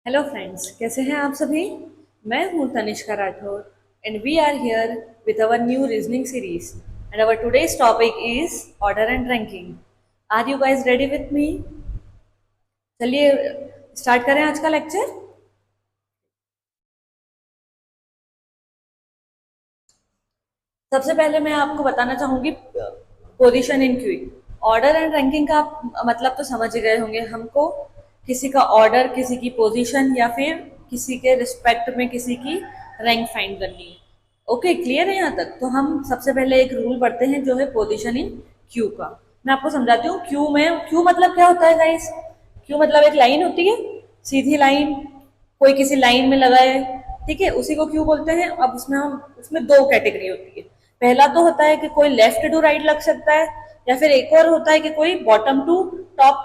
Hello friends, कैसे हैं आप सभी। मैं हूं Tanishka Rathore and we are here with our new reasoning series and our today's topic is order and ranking. Are you guys ready with me? चलिए start करें आज का लेक्चर। सबसे पहले मैं आपको बताना चाहूंगी position in Q. Order and ranking का आप मतलब तो समझ ही गए होंगे। हमको किसी का ऑर्डर, किसी की पोजीशन या फिर किसी के रिस्पेक्ट में किसी की रैंक फाइंड करनी है। ओके, क्लियर है यहाँ तक? तो हम सबसे पहले एक रूल पढ़ते हैं जो है पोजीशन इन क्यू का। मैं आपको समझाती हूँ। क्यू मतलब क्या होता है गाइस? क्यू मतलब एक लाइन होती है, सीधी लाइन। कोई किसी लाइन में लगा है, ठीक है, उसी को क्यू बोलते हैं। अब उसमें दो कैटेगरी होती है। पहला तो होता है कि कोई लेफ्ट टू राइट लग सकता है, या फिर एक और होता है कि कोई बॉटम टू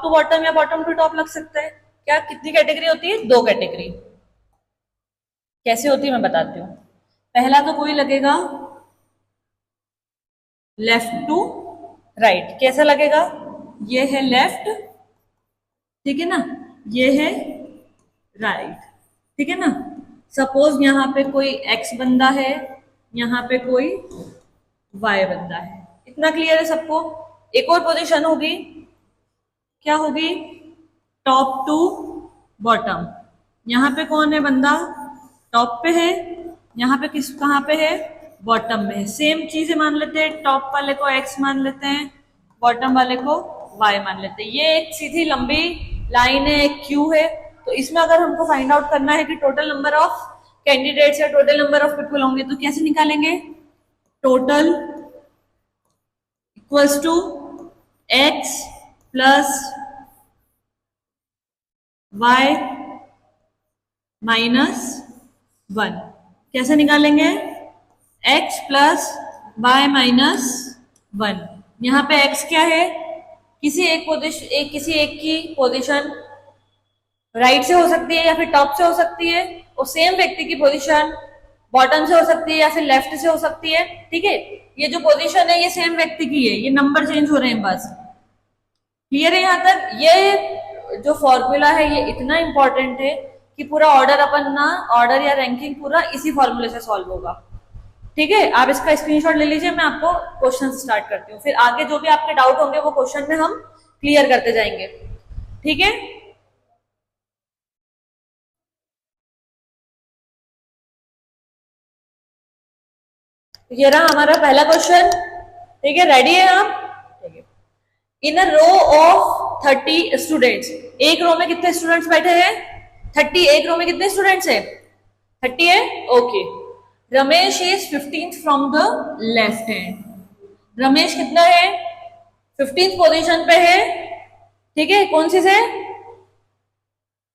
बॉटम या बॉटम टू टॉप लग सकता है। क्या कितनी कैटेगरी होती है? दो कैटेगरी। कैसे होती है मैं बताती हूँ। पहला तो कोई लगेगा लेफ्ट टू राइट। कैसा लगेगा? ये है लेफ्ट, ठीक है ना, ये है राइट, ठीक है ना। सपोज यहाँ पे कोई एक्स बंदा है, यहाँ पे कोई वाई बंदा है। इतना क्लियर है सबको? एक और पोजीशन होगी, क्या होगी? Top to bottom. यहाँ पे कौन है बंदा? टॉप पे है। यहाँ पे किस कहाँ पे है? बॉटम में है। सेम चीज मान लेते हैं, टॉप वाले को एक्स मान लेते हैं, बॉटम वाले को वाई मान लेते हैं। ये एक सीधी लंबी लाइन है, एक क्यू है। तो इसमें अगर हमको फाइंड आउट करना है कि टोटल नंबर ऑफ कैंडिडेट्स या टोटल नंबर ऑफ पीपल होंगे, तो कैसे निकालेंगे? Total equals to X plus Y minus one. कैसे निकालेंगे? X plus Y minus one. यहाँ पे एक्स क्या है? किसी एक की पोजीशन राइट से हो सकती है या फिर टॉप से हो सकती है, और सेम व्यक्ति की पोजीशन बॉटम से हो सकती है या फिर लेफ्ट से हो सकती है, ठीक है। ये जो पोजीशन है ये सेम व्यक्ति की है, ये नंबर चेंज हो रहे हैं बस। क्लियर है यहाँ तक? ये जो फॉर्मूला है ये इतना इंपॉर्टेंट है कि पूरा ऑर्डर अपन ना, ऑर्डर या रैंकिंग पूरा इसी फॉर्मूले से सॉल्व होगा, ठीक है। आप इसका स्क्रीनशॉट ले लीजिए। मैं आपको क्वेश्चन स्टार्ट करती हूँ, फिर आगे जो भी आपके डाउट होंगे वो क्वेश्चन में हम क्लियर करते जाएंगे, ठीक है। ये रहा हमारा पहला क्वेश्चन, ठीक है। रेडी है आप? ठीक है। In a row of 30 students, एक रो में कितने स्टूडेंट्स बैठे हैं? 30। एक रो में कितने स्टूडेंट्स है? 30 है, okay. Ramesh is 15th from the left hand. Ramesh कितना है? 15th पोजीशन पे है, ठीक है। कौन सी से?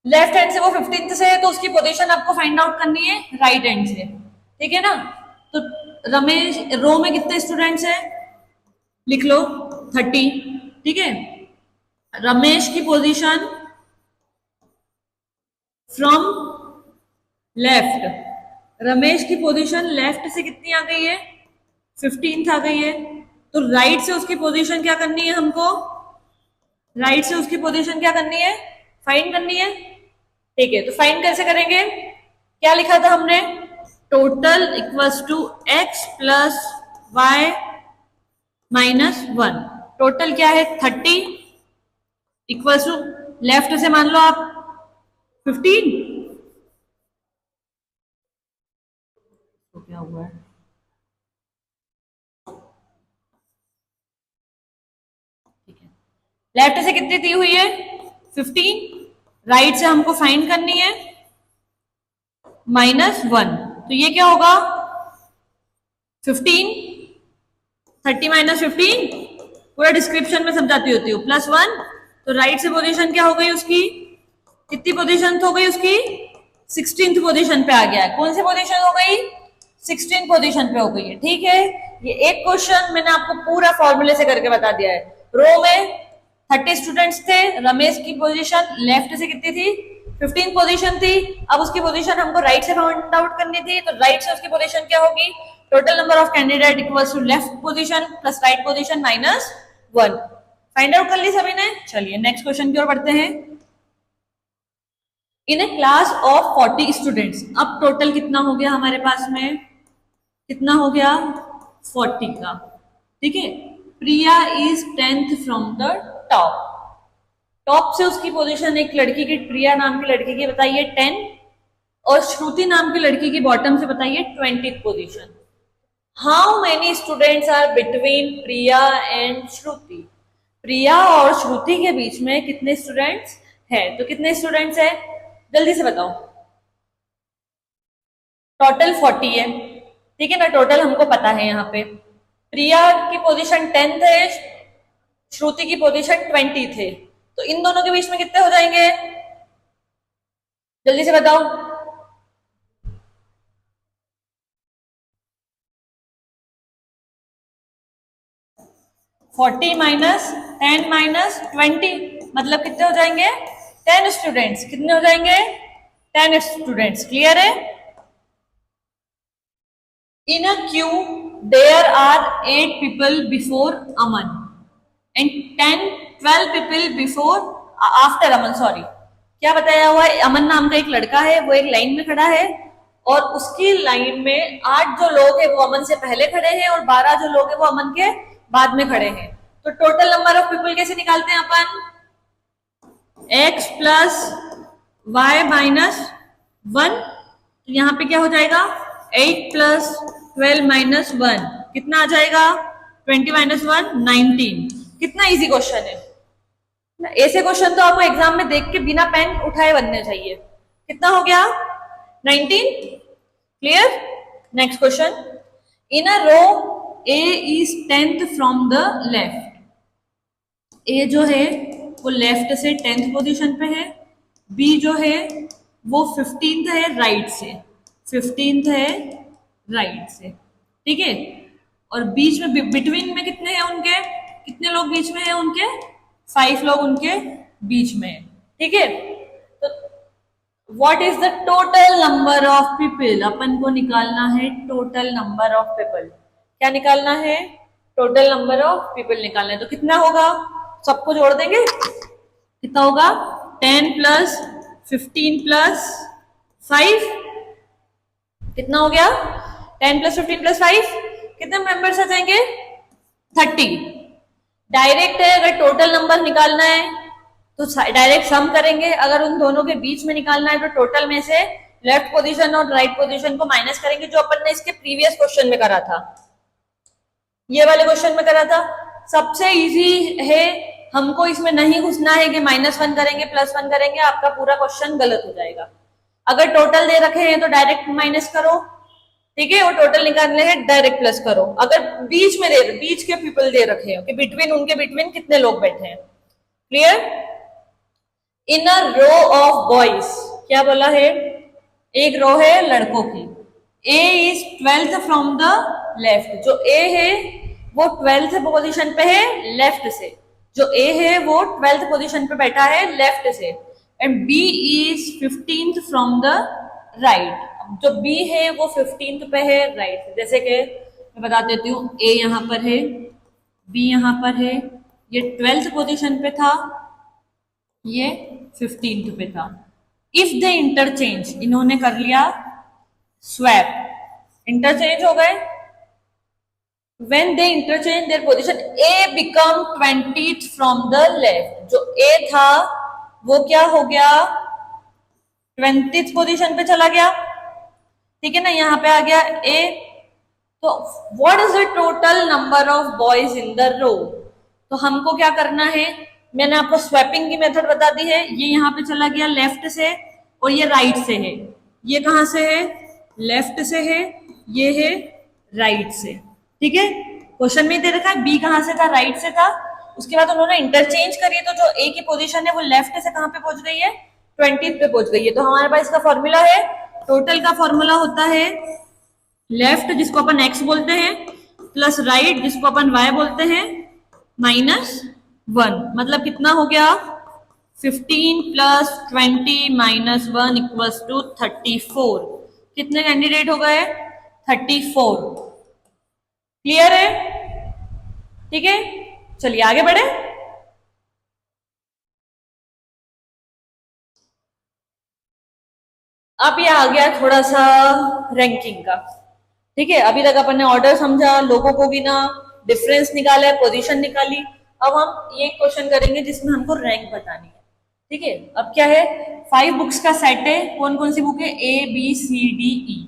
लेफ्ट हैंड से। वो 15th से है तो उसकी पोजीशन आपको फाइंड आउट करनी है राइट हैंड से, ठीक है ना। तो रमेश रो में कितने स्टूडेंट्स हैं? लिख लो 30, ठीक है। रमेश की पोजीशन फ्रॉम लेफ्ट, रमेश की पोजीशन लेफ्ट से कितनी आ गई है? 15th आ गई है। तो राइट से उसकी पोजीशन क्या करनी है हमको? राइट से उसकी पोजीशन क्या करनी है? फाइंड करनी है, ठीक है। तो फाइंड कैसे करेंगे? क्या लिखा था हमने? Total equals to X plus Y minus one. Total क्या है? 30 इक्वल्स टू लेफ्ट से मान लो आप 15। तो क्या हुआ है? ठीक है, लेफ्ट से कितनी दी हुई है? 15। राइट से हमको फाइंड करनी है माइनस वन। तो ये क्या होगा? 15, 30 माइनस 15, पूरा डिस्क्रिप्शन में समझाती होती हूँ, प्लस वन। तो राइट से पोजीशन क्या हो गई उसकी? कितनी पोजीशन हो गई उसकी? 16th पोजीशन पे आ गया है। कौन सी पोजीशन हो गई? 16th पोजीशन पे हो गई है, ठीक है। ये एक क्वेश्चन मैंने आपको पूरा फॉर्मूले से करके बता दिया है। रो में 30 स्टूडेंट्स थे, रमेश की पोजीशन लेफ्ट से कितनी थी? 15 पोजीशन थी। अब उसकी पोजीशन हमको राइट से फाइंड आउट करनी थी, तो राइट से उसकी पोजीशन क्या होगी? Total number of candidate equals to left position plus right position minus one. Find out कर ली सभी ने? चलिए नेक्स्ट क्वेश्चन की ओर बढ़ते हैं। इन ए क्लास ऑफ 40 स्टूडेंट्स। अब टोटल कितना हो गया हमारे पास में, कितना हो गया 40 का, ठीक है। Priya is 10th from the top, top से उसकी पोजीशन एक लड़की की, प्रिया नाम की लड़की की बताइए 10, और श्रुति नाम की लड़की की बॉटम से बताइए 20th position. How many students are between Priya and Shruti, Priya और श्रुति के बीच में कितने स्टूडेंट्स हैं, तो कितने स्टूडेंट्स हैं जल्दी से बताओ। टोटल 40 है, ठीक है ना, टोटल हमको पता है। यहाँ पे प्रिया की पोजीशन 10 है, श्रुति की पोजीशन 20 थे, तो इन दोनों के बीच में कितने हो जाएंगे जल्दी से बताओ। 40 माइनस 10 माइनस 20 मतलब कितने हो जाएंगे 10 स्टूडेंट्स, कितने हो जाएंगे 10 स्टूडेंट्स, क्लियर है। In a queue there are 8 people before Aman and 10-12 people before after Aman, sorry क्या बताया हुआ है, अमन नाम का एक लड़का है, वो एक लाइन में खड़ा है और उसकी लाइन में 8 जो लोग हैं वो अमन से पहले खड़े हैं और 12 जो लोग हैं वो अमन के बाद में खड़े हैं। तो टोटल नंबर ऑफ पीपल कैसे निकालते हैं अपन, x प्लस वाई माइनस 1, तो यहाँ पे क्या हो जाएगा 8 प्लस 12 माइनस 1 कितना आ जाएगा 20 माइनस 1 19। कितना इजी क्वेश्चन है, ऐसे क्वेश्चन तो आपको एग्जाम में देख के बिना पेन उठाए बनने चाहिए। कितना हो गया 19, clear. Next question, in a row A is 10th from the left, A जो है वो लेफ्ट से 10th पोजीशन पे है, बी जो है वो 15th है राइट से, 15th है राइट से, ठीक है। और बीच में बिटवीन में कितने हैं उनके, कितने लोग बीच में हैं उनके, 5 लोग उनके बीच में, ठीक है। तो what is the total number of people, अपन को निकालना है टोटल नंबर ऑफ पीपल, क्या निकालना है टोटल नंबर ऑफ पीपल निकालना है। तो कितना होगा, सबको जोड़ देंगे, कितना होगा 10 प्लस 15 प्लस 5, कितना हो गया 10 प्लस 15 प्लस 5, कितने मेंबर्स आ जाएंगे 30। डायरेक्ट है, अगर टोटल नंबर निकालना है तो डायरेक्ट सम करेंगे, अगर उन दोनों के बीच में निकालना है तो टोटल में से लेफ्ट पोजीशन और राइट पोजीशन को माइनस करेंगे, जो अपन ने इसके प्रीवियस क्वेश्चन में करा था, ये वाले क्वेश्चन में करा था। सबसे इजी है, हमको इसमें नहीं घुसना है कि -1 करेंगे +1 करेंगे, आपका पूरा क्वेश्चन गलत हो जाएगा। अगर टोटल दे रखे हैं तो डायरेक्ट माइनस करो, ठीक है, और टोटल निकालने हैं डायरेक्ट प्लस करो। अगर बीच में बीच के पीपल दे रखे हैं कि बिटवीन, उनके बिटवीन कितने लोग बैठे हैं, clear. In a row of boys, क्या बोला है, एक रो है लड़कों की, A is 12th from the left, जो ए है वो 12th पोजीशन पे है लेफ्ट से, जो ए है वो 12th पोजीशन पे बैठा है लेफ्ट से, and B is 15th from the right, जो बी है वो 15th पे है राइट से। जैसे कि मैं बता देती हूँ, ए यहाँ पर है, बी यहाँ पर है, ये 12th पोजीशन पे था, ये 15th पे था। इफ दे इंटरचेंज, इन्होंने कर लिया स्वैप, इंटरचेंज हो गए, when they interchange their position A become 20th from the left, जो A था वो क्या हो गया 20th पोजीशन पे चला गया, ठीक है ना, यहाँ पे आ गया A। तो what is the total number of boys in the row, तो हमको क्या करना है, मैंने आपको स्वैपिंग की मेथड बता दी है, ये यहाँ पे चला गया लेफ्ट से और ये राइट से है, ये कहाँ से है लेफ्ट से है, ये है राइट से, ठीक है। क्वेश्चन में दे रखा है बी कहां से था, राइट से था, उसके बाद उन्होंने इंटरचेंज करी, तो जो ए की पोजीशन है वो लेफ्ट से कहां पे पहुंच गई है 20th पे पहुंच गई है। तो हमारे पास इसका फॉर्मूला है, टोटल का फॉर्मूला होता है लेफ्ट जिसको अपन एक्स बोलते हैं प्लस राइट जिसको अपन वाई बोलते हैं -1, मतलब कितना हो गया 15 प्लस 20 -1 इक्वल्स टू 34। कितने कैंडिडेट हो गए 34, क्लियर है, ठीक है। चलिए आगे बढ़े। अब ये आ गया थोड़ा सा रैंकिंग का। ठीक है, अभी तक अपन ने ऑर्डर समझा, लोगों को गिना, डिफरेंस निकाला है, पोजीशन निकाली। अब हम ये क्वेश्चन करेंगे जिसमें हमको रैंक बतानी है। ठीक है, अब क्या है, 5 बुक्स का सेट है। कौन कौन सी बुक है, ए बी सी डी ई,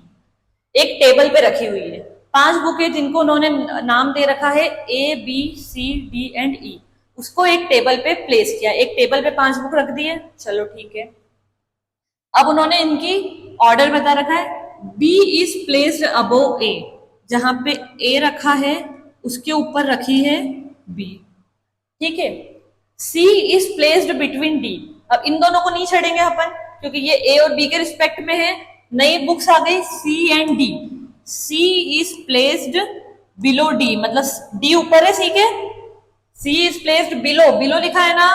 एक टेबल पे रखी हुई है। 5 बुक है जिनको उन्होंने नाम दे रखा है A B C D and E, उसको एक टेबल पे प्लेस किया, एक टेबल पे 5 बुक रख दी है, चलो ठीक है। अब उन्होंने इनकी ऑर्डर बता रखा है, बी इज प्लेस्ड अबोव ए, जहां पे ए रखा है उसके ऊपर रखी है बी। ठीक है, C is placed between D, अब इन दोनों को नहीं छेड़ेंगे अपन क्योंकि ये ए और बी के रिस्पेक्ट में है। नई बुक्स आ गई C and D, C is placed below D, मतलब डी ऊपर है सी के, C is placed below, below लिखा है ना,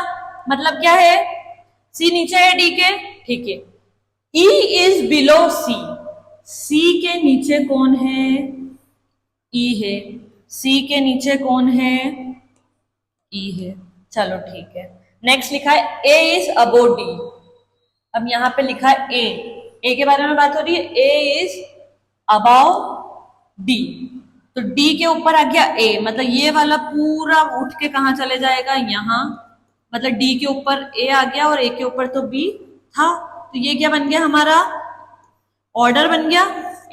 मतलब क्या है, सी नीचे है डी के। ठीक है, E इज बिलो सी, सी के नीचे कौन है, E है, C के नीचे कौन है, E है, चलो ठीक है। नेक्स्ट लिखा है A इज अबो D, अब यहां पे लिखा है A के बारे में बात हो रही है, A इज अबाउ D, तो D के ऊपर आ गया A, मतलब ये वाला पूरा उठ के कहां चले जाएगा, यहां, मतलब D के ऊपर A आ गया और A के ऊपर तो B था, तो ये क्या बन गया हमारा, ऑर्डर बन गया।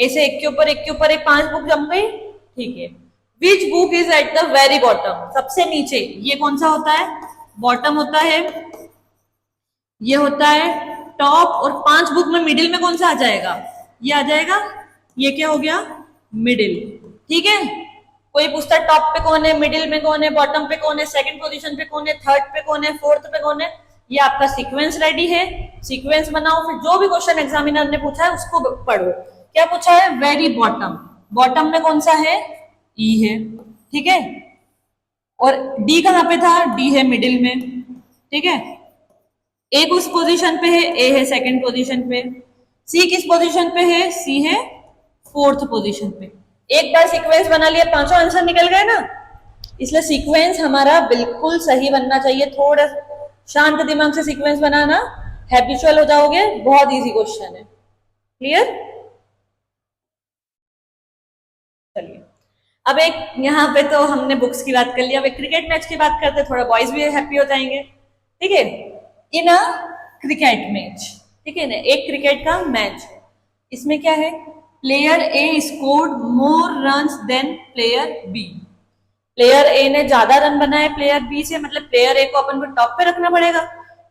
ऐसे एक के ऊपर एक के ऊपर एक 5 बुक जम गई। ठीक है, which book is at the very bottom, सबसे नीचे, ये कौन सा होता है, बॉटम होता है, ये होता है टॉप, और 5 बुक में मिडिल में कौन सा आ जाएगा, ये आ जाएगा, ये क्या हो गया, मिडिल। ठीक है, कोई पूछता है टॉप पे कौन है, मिडिल में कौन है, बॉटम पे कौन है, सेकंड पोजीशन पे कौन है, थर्ड पे कौन है, फोर्थ पे कौन है, ये आपका सीक्वेंस रेडी है, सीक्वेंस बनाओ, फिर जो भी क्वेश्चन एग्जामिनर ने पूछा है उसको पढ़ो। क्या पूछा है, वेरी बॉटम, बॉटम में कौन सा है, ई है। ठीक है, और डी कहां पे था, डी है मिडिल में। ठीक है, ए किस पोजीशन पे है, ए है सेकंड पोजीशन पे, सी किस पोजीशन पे है, सी है फोर्थ पोजीशन पे। एक बार सीक्वेंस बना लिया, पांचों आंसर निकल गए ना, इसलिए सीक्वेंस हमारा बिल्कुल सही बनना चाहिए। थोड़ा शांत दिमाग से सीक्वेंस बनाना, हैबिचुअल हो जाओगे, बहुत इजी क्वेश्चन है। क्लियर, चलिए अब एक यहाँ पे तो हमने बुक्स की बात कर ली, अब एक क्रिकेट मैच की बात करते, थोड़ा बॉयज भी हैप्पी हो जाएंगे। ठीक है, इन अ क्रिकेट मैच, ठीक है ना, एक क्रिकेट का मैच, इसमें क्या है, player A scored more runs than player B, player A ने ज्यादा रन बनाए प्लेयर बी से, मतलब प्लेयर ए को अपन को टॉप पे रखना पड़ेगा।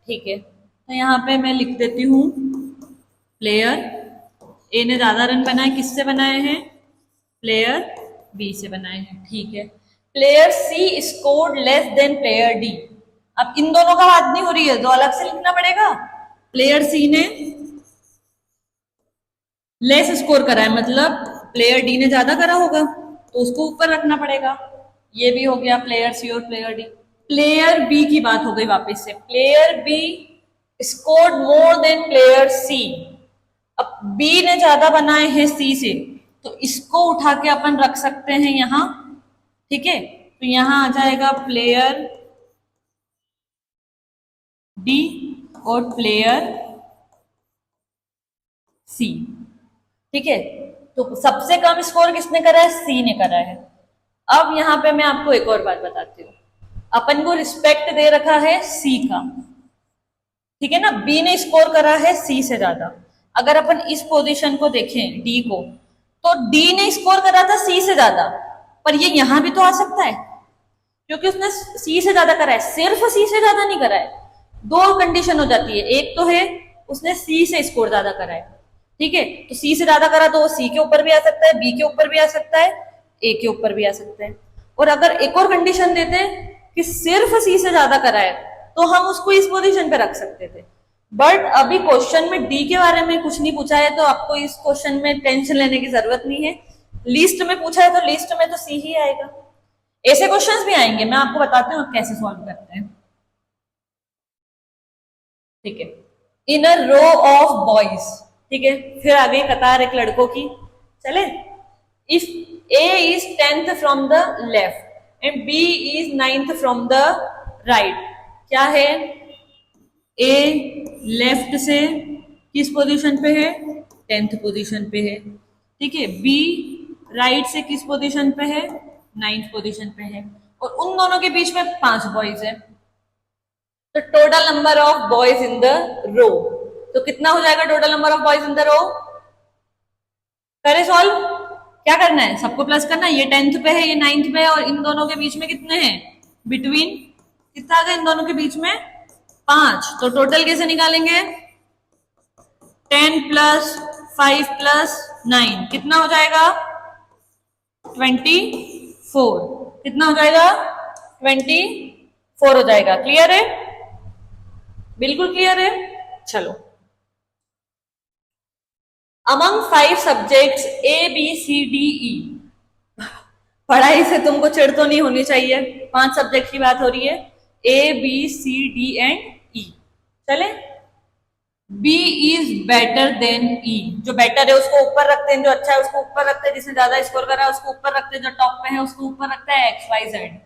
ठीक है, तो यहाँ पे मैं लिख देती हूँ, प्लेयर ए ने ज्यादा रन बनाए, किससे बनाए हैं, प्लेयर बी से बनाए हैं। ठीक है, player C scored less than player D, अब इन दोनों का बात नहीं हो रही है, तो अलग से लिखना पड़ेगा। प्लेयर सी ने लेस स्कोर करा है, मतलब प्लेयर डी ने ज्यादा करा होगा, तो उसको ऊपर रखना पड़ेगा। ये भी हो गया प्लेयर सी और प्लेयर डी। प्लेयर बी की बात हो गई वापस से, player B scored more than player C, अब बी ने ज्यादा बनाए हैं सी से, तो इसको उठा के अपन रख सकते हैं यहां। ठीक है, तो यहां आ जाएगा प्लेयर डी और प्लेयर सी। ठीक है, तो सबसे कम स्कोर किसने करा है, सी ने करा है। अब यहां पे मैं आपको एक और बात बताती हूँ, अपन को रिस्पेक्ट दे रखा है सी का, ठीक है ना, बी ने स्कोर करा है सी से ज्यादा। अगर अपन इस पोजीशन को देखें डी को, तो डी ने स्कोर करा था सी से ज्यादा, पर ये यहां भी तो आ सकता है क्योंकि उसने सी से ज्यादा करा है, सिर्फ सी से ज्यादा नहीं करा है। दो कंडीशन हो जाती है, एक तो है उसने सी से स्कोर ज्यादा करा है, ठीक है, तो सी से ज्यादा करा तो वो सी के ऊपर भी आ सकता है, बी के ऊपर भी आ सकता है, ए के ऊपर भी आ सकता है। और अगर एक और कंडीशन देते हैं कि सिर्फ सी से ज्यादा करा है, तो हम उसको इस पोजीशन पे रख सकते थे। बट अभी क्वेश्चन में डी के बारे में कुछ नहीं पूछा है, तो आपको इस क्वेश्चन में टेंशन लेने की जरूरत नहीं है। लिस्ट में पूछा है तो लिस्ट में तो सी ही आएगा। ऐसे क्वेश्चंस भी आएंगे, मैं आपको बताती हूँ कैसे सॉल्व करते हैं। ठीक है, in a row of boys, ठीक है, फिर आ गई कतार एक लड़कों की, चले। If A is 10th from the left and B is 9th from the right, क्या है, ए लेफ्ट से किस पोजीशन पे है, 10th पोजीशन पे है, ठीक है। बी राइट से किस पोजीशन पे है, 9th पोजीशन पे है, और उन दोनों के बीच में 5 बॉयज है। तो total number of boys in the row, तो कितना हो जाएगा total number of boys in the row? करे सॉल्व, क्या करना है, सबको प्लस करना है। ये 10th पे है, ये 9th पे है, और इन दोनों के बीच में कितने हैं, बिटवीन कितना आ गया इन दोनों के बीच में, 5। तो टोटल कैसे निकालेंगे, 10 प्लस 5 प्लस 9 कितना हो जाएगा, 24। कितना हो जाएगा, 24 हो जाएगा। क्लियर है, बिल्कुल क्लियर है। चलो, among 5 subjects A B C D E, पढ़ाई से तुमको चिढ़ तो नहीं होनी चाहिए, 5 सब्जेक्ट की बात हो रही है, A B C D and E. चले, B is better than E, जो बेटर है उसको ऊपर रखते हैं, जो अच्छा है उसको ऊपर रखते हैं, जिसने ज्यादा स्कोर करा है उसको ऊपर रखते हैं, जो टॉप पे है उसको ऊपर रखता है, X Y Z.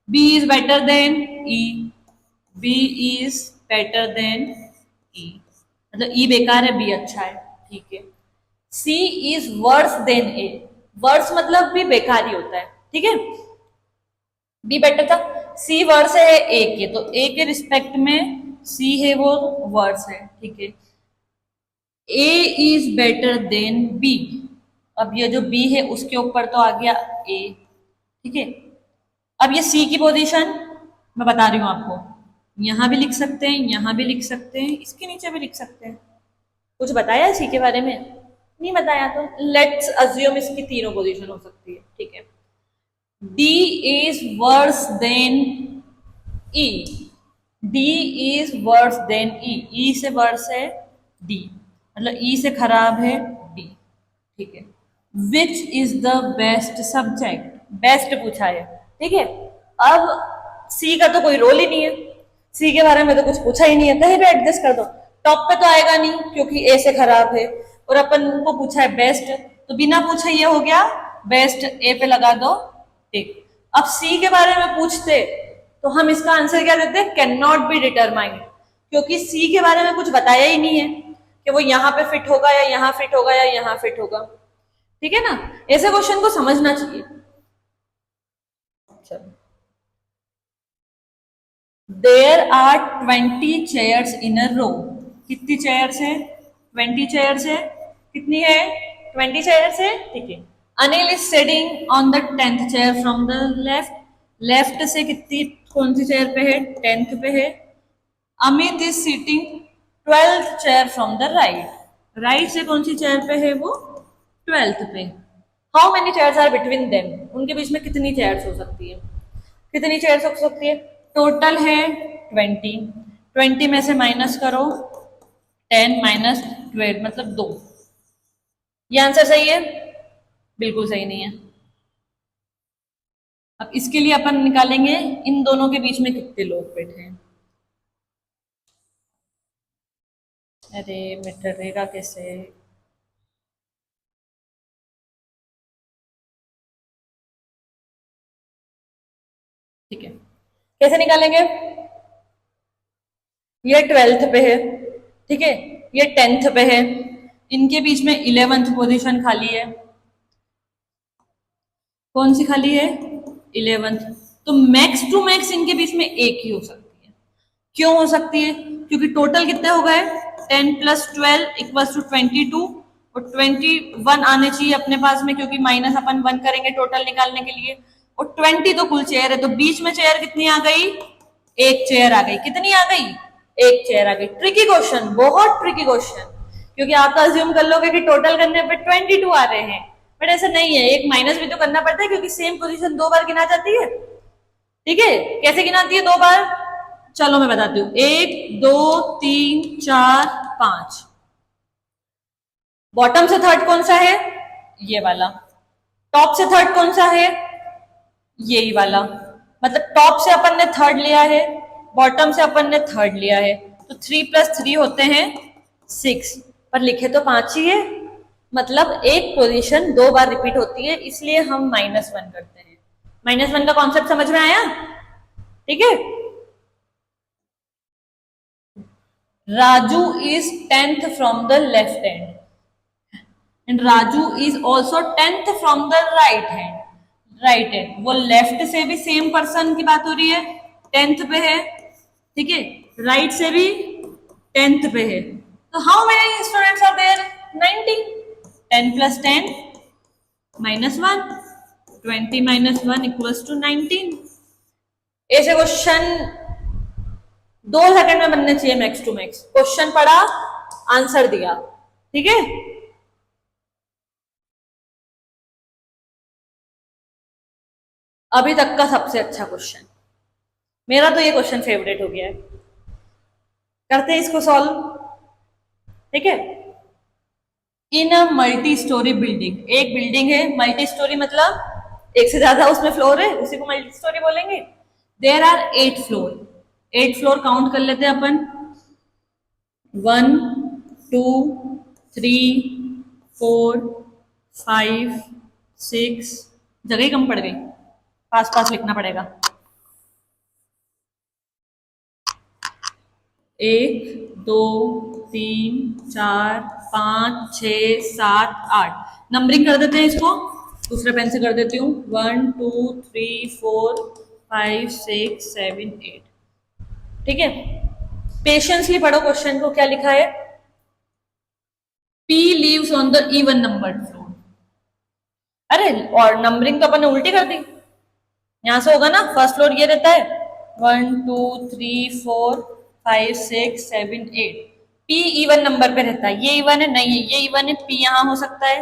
B is better than E, B is better than E, मतलब ई बेकार है, बी अच्छा है, ठीक है। C is worse than A, worse मतलब भी बेकार ही होता है, ठीक है। बी बेटर था, सी वर्स है ए के, तो ए के रिस्पेक्ट में सी है वो वर्स है, ठीक है। ए इज बेटर देन बी, अब ये जो बी है उसके ऊपर तो आ गया ए, ठीक है। अब ये सी की पोजीशन मैं बता रही हूं आपको, यहां भी लिख सकते हैं, यहां भी लिख सकते हैं, इसके नीचे भी लिख सकते हैं। कुछ बताया सी के बारे में, नहीं बताया, तो लेट्स अज्यूम इसकी तीनों पोजीशन हो सकती है, ठीक है। D is worse than E, D is worse than E, E से वर्स है डी, मतलब ई से खराब है डी, ठीक है। Which is the best subject, best पूछा है, ठीक है। अब सी का तो कोई रोल ही नहीं है, सी के बारे में तो कुछ पूछा ही नहीं है, कहीं भी एडजस्ट कर दो, टॉप पे तो आएगा नहीं क्योंकि ए से खराब है, और अपन को पूछा है बेस्ट, तो बिना पूछे ये हो गया बेस्ट, ए पे लगा दो टिक। अब सी के बारे में पूछते तो हम इसका आंसर क्या देते, कैन नॉट बी डिटरमाइंड, क्योंकि सी के बारे में कुछ बताया ही नहीं है कि वो यहाँ पे फिट होगा या यहाँ फिट होगा या यहाँ फिट होगा, ठीक है ना। ऐसे क्वेश्चन को समझना चाहिए। चलो, there are 20 chairs in a रो, कितनी चेयर्स है, 20 चेयर्स है, कितनी है, 20 चेयर्स है, ठीक है। Anil is sitting on the 10th chair from the left, left से कितनी, कौन सी चेयर पे है, 10th पे है। Amit is sitting 12th chair from the right, right से कौन सी चेयर पे है वो, 12th पे। How many chairs are between them, उनके बीच में कितनी चेयर्स हो सकती है, कितनी चेयर्स हो सकती है, टोटल है 20, 20 में से माइनस करो 10 माइनस 12 मतलब 2। ये आंसर सही है, बिल्कुल सही नहीं है। अब इसके लिए अपन निकालेंगे इन दोनों के बीच में कितने लोग बैठे हैं। अरे मिटेगा कैसे, ठीक है, कैसे निकालेंगे, ये 12th पे है, ठीक है, ये 10th पे है, इनके बीच में 11th पोजीशन खाली है, कौन सी खाली है, 11th, तो मैक्स टू मैक्स इनके बीच में एक ही हो सकती है। क्यों हो सकती है, क्योंकि टोटल कितने हो गए, 10 प्लस 12 इक्वल्स टू 22, और 21 आने चाहिए अपने पास में, क्योंकि माइनस अपन 1 करेंगे टोटल निकालने के लिए, और 20 तो कुल चेयर है, तो बीच में चेयर कितनी आ गई, एक चेयर आ गई, कितनी आ गई, एक चेयर आ गई। ट्रिकी क्वेश्चन, बहुत ट्रिकी क्वेश्चन, क्योंकि आप तो अज्यूम कर लोगे कि टोटल करने पे 22 आ रहे हैं, बट ऐसा नहीं है, एक माइनस भी तो करना पड़ता है, क्योंकि सेम पोजीशन 2 बार गिना जाती है, ठीक है। कैसे गिनाती है 2 बार, चलो मैं बताती हूँ, 1 2 3 4 5, बॉटम से थर्ड कौन सा है, ये वाला, टॉप से थर्ड कौन सा है, यही वाला, मतलब टॉप से अपन ने थर्ड लिया है, बॉटम से अपन ने थर्ड लिया है, तो 3 प्लस 3 होते हैं 6, पर लिखे तो 5 ही है, मतलब एक पोजीशन 2 बार रिपीट होती है, इसलिए हम -1 करते हैं। -1 का कॉन्सेप्ट समझ में आया, ठीक है। Raju is 10th from the left hand, and Raju is also 10th from the right hand. वो लेफ्ट से भी सेम पर्सन की बात हो रही है, 10th पे है, ठीक है, राइट से भी 10th पे है। तो how many students are there? 90। 10 plus 10 -1, 20 -1 equals to 19। ऐसे क्वेश्चन 2 सेकंड में बनने चाहिए मैक्स टू मैक्स। क्वेश्चन पढ़ा, आंसर दिया, ठीक है। अभी तक का सबसे अच्छा क्वेश्चन, मेरा तो ये क्वेश्चन फेवरेट हो गया है। करते हैं इसको सॉल्व, ठीक है। In a multi storey building, एक बिल्डिंग है, मल्टी स्टोरी मतलब एक से ज्यादा उसमें फ्लोर है, उसी को मल्टी स्टोरी बोलेंगे। There are 8 floor, 8 floor count कर लेते हैं अपन। 1 2 3 4 5 6, जगह ही कम पड़ गई, पास पास लिखना पड़ेगा। 1 2 3 4 5 6 7 8, नंबरिंग कर देते हैं इसको, दूसरे पेन से कर देती हूँ। 1 2 3 4 5 6 7 8, ठीक है। पेशेंसली पढ़ो क्वेश्चन को, क्या लिखा है। P lives on the even numbered floor। अरे और नंबरिंग तो अपन ने उल्टी कर दी, यहां से होगा ना, फर्स्ट फ्लोर ये रहता है 1 2 3 4 5 6 7 8। P इवन नंबर पे रहता है, ये इवन है नहीं है, ये इवन है। P यहाँ हो सकता है,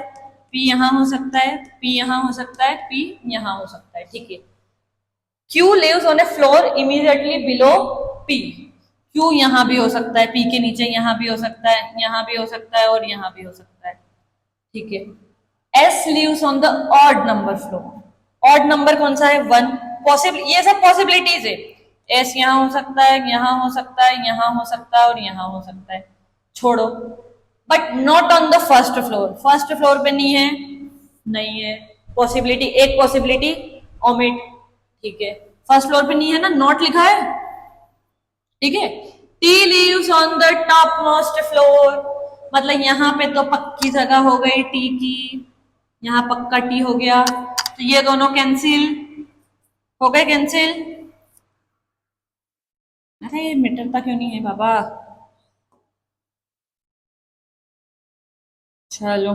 P यहाँ हो सकता है, P यहाँ हो सकता है, P यहाँ हो सकता है, ठीक है। Q lives on a floor immediately below P। Q यहाँ भी हो सकता है, P के नीचे यहाँ भी हो सकता है, यहाँ भी हो सकता है और यहाँ भी हो सकता है, ठीक है। S lives on the odd number floor। Odd number कौन सा है? 1। पॉसिबल, ये सब पॉसिबिलिटीज है। एस यहाँ हो सकता है, यहाँ हो सकता है, यहाँ हो सकता है और यहाँ हो सकता है, छोड़ो। But not on the first floor, first floor पे नहीं है, नहीं है पॉसिबिलिटी, एक पॉसिबिलिटी ओमिट, ठीक है। फर्स्ट फ्लोर पे नहीं है ना, नॉट लिखा है, ठीक है। Tea leaves on the top most floor, मतलब यहाँ पे तो पक्की जगह हो गई टी की, यहाँ पक्का टी हो गया, तो ये दोनों कैंसिल हो गए, कैंसिल। अरे मिटरता क्यों नहीं है बाबा, चलो,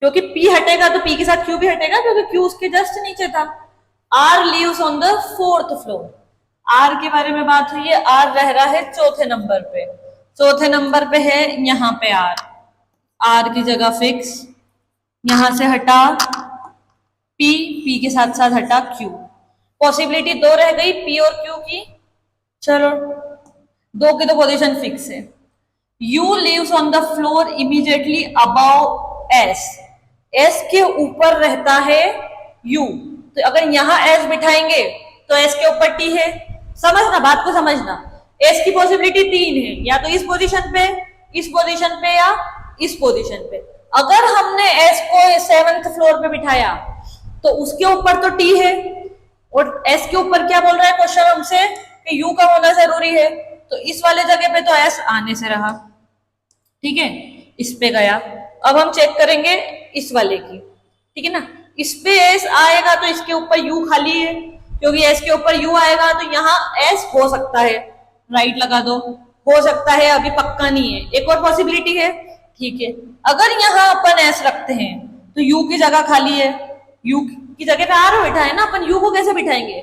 क्योंकि P हटेगा तो P के साथ Q भी हटेगा, क्योंकि Q उसके जस्ट नीचे था। R lives on the 4th floor, R के बारे में बात हुई है, R रह रहा है चौथे नंबर पे, चौथे नंबर पे है, यहाँ पे R, R की जगह फिक्स, यहां से हटा P, P के साथ साथ हटा Q। पॉसिबिलिटी 2 रह गई, P और Q की, चलो 2 की तो पोजीशन फिक्स है। U lives on the floor immediately above S, S के ऊपर रहता है U, तो अगर यहां S बिठाएंगे तो S के ऊपर T है, समझना बात को, समझना। S की पॉसिबिलिटी 3 है, या तो इस पोजीशन पे, इस पोजीशन पे या इस पोजीशन पे। अगर हमने S को 7th फ्लोर पे बिठाया तो उसके ऊपर तो T है, और S के ऊपर क्या बोल रहा है क्वेश्चन हमसे कि U का होना जरूरी है, तो इस वाले जगह पे तो S आने से रहा, ठीक है, इस पे गया। अब हम चेक करेंगे इस वाले की, ठीक है ना, इस पे S आएगा तो इसके ऊपर U खाली है, क्योंकि S के ऊपर U आएगा तो यहाँ S हो सकता है, राइट लगा दो, हो सकता है, अभी पक्का नहीं है, एक और पॉसिबिलिटी है, ठीक है। अगर यहाँ अपन S रखते हैं तो U की जगह खाली है, U की जगह पे R बैठा है ना, अपन U को कैसे बिठाएंगे,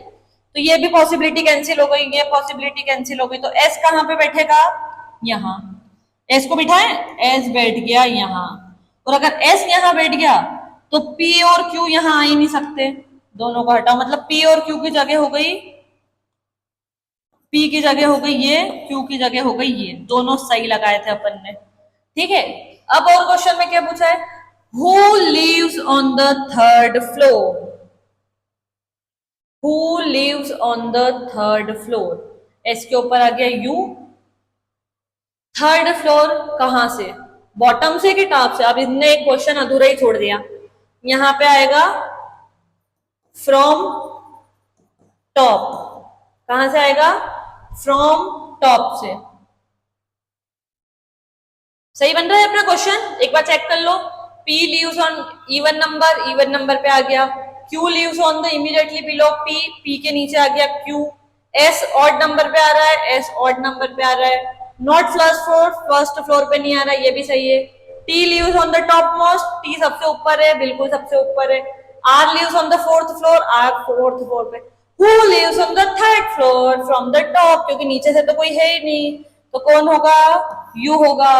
तो ये भी पॉसिबिलिटी कैंसिल हो गई, ये पॉसिबिलिटी कैंसिल हो गई, तो S कहाँ पे बैठेगा? यहाँ। S को बिठाएं, S बैठ गया यहाँ, और अगर S यहाँ बैठ गया तो P और Q यहाँ आ ही नहीं सकते, दोनों को हटाओ, मतलब P और Q की जगह हो गई, P की जगह हो गई ये, Q की जगह हो गई ये, दोनों सही लगाए थे अपन ने, ठीक है। अब और क्वेश्चन में क्या पूछा है? Who lives on the 3rd floor? Who lives on the 3rd floor? S के ऊपर आ गया U, 3rd फ्लोर कहां से, बॉटम से कि टॉप से? अब इसने एक क्वेश्चन अधूरा ही छोड़ दिया, यहां पे आएगा फ्रॉम टॉप, कहां से आएगा? फ्रॉम टॉप से, सही बन रहा है अपना क्वेश्चन, एक बार चेक कर लो। P leaves on even number पे आ गया। Q leaves on the immediately below P, P के नीचे आ गया Q। S ऑड नंबर पे आ रहा है, S ऑड नंबर पे आ रहा है। नॉट फर्स्ट फ्लोर पे नहीं आ रहा है, ये भी सही है। T leaves on the top most, T सबसे ऊपर है, बिल्कुल सबसे ऊपर है। R leaves on the fourth floor, R fourth floor पे। Who lives on the third floor from the top, क्योंकि नीचे से तो कोई है ही नहीं, तो कौन होगा? यू होगा।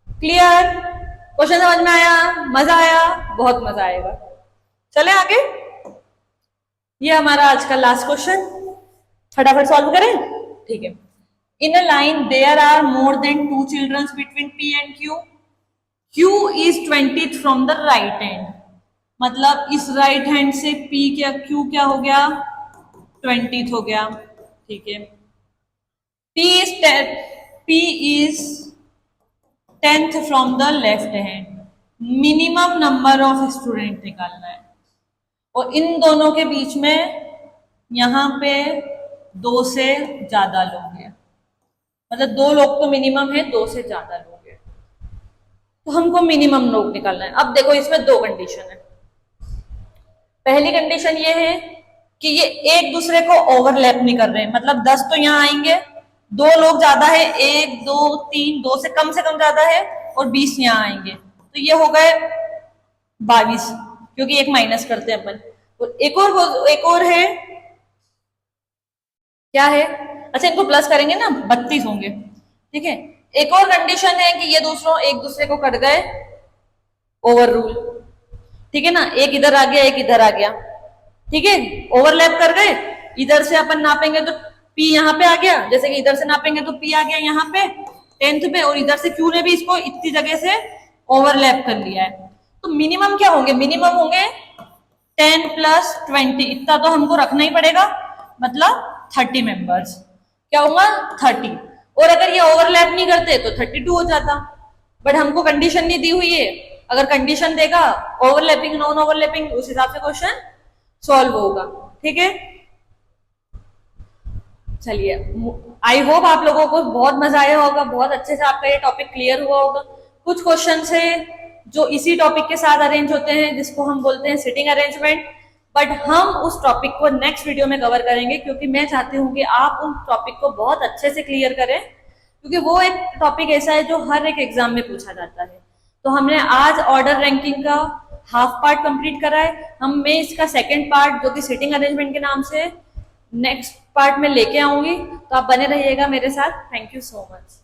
क्लियर? क्वेश्चन समझ में आया? मजा आया? बहुत मजा आएगा। चले आगे। ये हमारा आज का लास्ट क्वेश्चन, फटाफट सॉल्व करें। ठीक है। In a line there are more than 2 childrens between P and Q। Q is 20th from the right hand, मतलब इस राइट हैंड से P क्या Q क्या हो गया? 20th हो गया। ठीक है। P is 10th from the left hand. Minimum number of student निकालना है, और इन दोनों के बीच में यहां पे 2 से ज्यादा लोग हैं, मतलब 2 लोग तो मिनिमम है, 2 से ज्यादा लोग हैं, तो हमको मिनिमम लोग निकालना है। अब देखो इसमें 2 कंडीशन है। पहली कंडीशन ये है कि ये एक दूसरे को ओवरलैप नहीं कर रहे हैं, मतलब 10 तो यहाँ आएंगे, 2 लोग ज्यादा है, 1 2 3, 2 से कम ज्यादा है, और 20 यहाँ आएंगे, तो ये हो गए 22, क्योंकि एक माइनस करते हैं अपन। और एक और है, क्या है? अच्छा इनको प्लस करेंगे ना, 32 होंगे। ठीक है। एक और कंडीशन है कि ये एक दूसरे को कट गए, ओवर रूल। ठीक है ना, एक इधर आ गया, एक इधर आ गया। ठीक है, ओवरलैप कर गए। इधर से अपन नापेंगे तो P यहाँ पे आ गया, जैसे कि इधर से नापेंगे तो P आ गया यहाँ पे 10th पे, और इधर से Q ने भी इसको इतनी जगह से ओवरलैप कर लिया है। तो मिनिमम क्या होंगे? मिनिमम होंगे 10 + 20, इतना तो हमको रखना ही पड़ेगा, मतलब 30 मेंबर्स। क्या होगा? 30। और अगर ये ओवरलैप नहीं करते तो 32 हो जाता, बट हमको कंडीशन नहीं दी हुई है। अगर कंडीशन देगा ओवरलैपिंग नॉन ओवरलैपिंग, उस हिसाब से क्वेश्चन सॉल्व होगा। ठीक है, चलिए, आई होप आप लोगों को बहुत मजा आया होगा, बहुत अच्छे से आपका ये टॉपिक क्लियर हुआ होगा। कुछ क्वेश्चन है जो इसी टॉपिक के साथ अरेंज होते हैं, जिसको हम बोलते हैं सिटिंग अरेंजमेंट, बट हम उस टॉपिक को नेक्स्ट वीडियो में कवर करेंगे, क्योंकि मैं चाहती हूँ कि आप उन टॉपिक को बहुत अच्छे से क्लियर करें, क्योंकि वो एक टॉपिक ऐसा है जो हर एक एग्जाम में पूछा जाता है। तो हमने आज ऑर्डर रैंकिंग का हाफ पार्ट कंप्लीट करा है, मैं इसका सेकंड पार्ट जो कि सिटिंग अरेंजमेंट के नाम से नेक्स्ट पार्ट में लेके आऊंगी, तो आप बने रहिएगा मेरे साथ। Thank you so much.